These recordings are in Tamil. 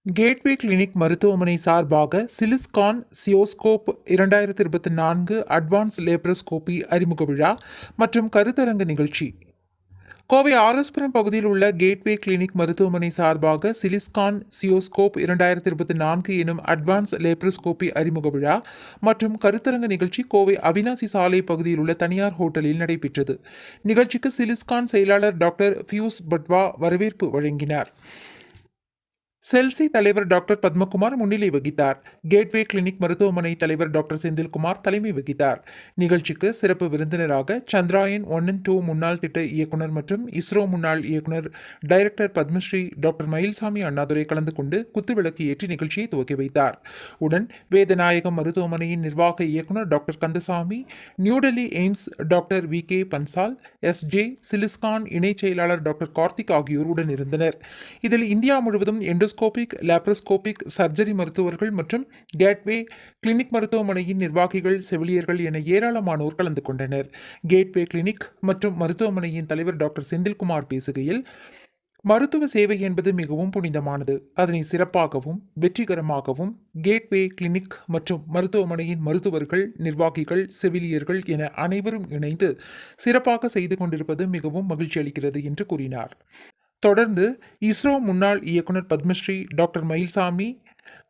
கேட்வே கிளினிக் மருத்துவமனை சார்பாக சிலிஸ்கான் சியோஸ்கோப் 2024 அட்வான்ஸ் லேப்ரோஸ்கோபி அறிமுக விழா மற்றும் கருத்தரங்கு நிகழ்ச்சி. கோவை ஆர்எஸ்புரம் பகுதியில் உள்ள கேட்வே கிளினிக் மருத்துவமனை சார்பாக சிலிஸ்கான் சியோஸ்கோப் 2024 எனும் அட்வான்ஸ் லேப்ரோஸ்கோபி அறிமுக விழா மற்றும் கருத்தரங்கு நிகழ்ச்சி கோவை அவினாசி சாலை பகுதியில் உள்ள தனியார் ஹோட்டலில் நடைபெற்றது. நிகழ்ச்சிக்கு சிலிஸ்கான் செயலாளர் டாக்டர் பியூஸ் பட்வா வரவேற்பு வழங்கினார். செல்சி தலைவர் டாக்டர் பத்மகுமார் முன்னிலை வகித்தார். கேட்வே கிளினிக் மருத்துவமனை தலைவர் டாக்டர் செந்தில்குமார் தலைமை வகித்தார். நிகழ்ச்சிக்கு சிறப்பு விருந்தினராக சந்திராயன் 1 and 2 முன்னாள் திட்ட இயக்குனர் மற்றும் இஸ்ரோ முன்னாள் இயக்குனர் டைரக்டர் பத்மஸ்ரீ டாக்டர் மயில்சாமி அண்ணாதுரை கலந்து கொண்டு குத்துவிளக்கு ஏற்றி நிகழ்ச்சியை துவக்கி வைத்தார். உடன் வேதநாயகம் மருத்துவமனையின் நிர்வாக இயக்குனர் doctor Kandasamy, New Delhi AIIMS doctor VK. Bansal, S J. சிலிஸ்கான் இணைச் செயலாளர் டாக்டர் கார்த்திக் ஆகியோர் உடன் இருந்தனர். இதில் இந்தியா முழுவதும் எண்டோஸ்கோபிக், லாப்ரோஸ்கோபிக், சர்ஜரி மருத்துவர்கள் மற்றும் கேட்வே கிளினிக் மருத்துவமனையின் நிர்வாகிகள், செவிலியர்கள் என ஏராளமானோர் கலந்து கொண்டனர். கேட்வே கிளினிக் மற்றும் மருத்துவமனையின் தலைவர் டாக்டர் செந்தில்குமார் பேசுகையில், மருத்துவ சேவை என்பது மிகவும் புனிதமானது. அதனை சிறப்பாகவும் வெற்றிகரமாகவும் கேட்வே கிளினிக் மற்றும் மருத்துவமனையின் மருத்துவர்கள், நிர்வாகிகள், செவிலியர்கள் என அனைவரும் இணைந்து சிறப்பாக செய்து கொண்டிருப்பது மிகவும் மகிழ்ச்சி அளிக்கிறது என்று கூறினார். தொடர்ந்து இஸ்ரோ முன்னாள் இயக்குனர் பத்மஸ்ரீ டாக்டர் மயில்சாமி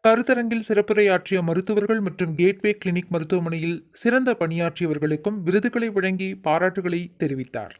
கருத்தரங்கில் சிறப்புரையாற்றிய மருத்துவர்கள் மற்றும் கேட்வே கிளினிக் மருத்துவமனையில் சிறந்த பணியாற்றியவர்களுக்கும் விருதுகளை வழங்கி பாராட்டுகளை தெரிவித்தார்.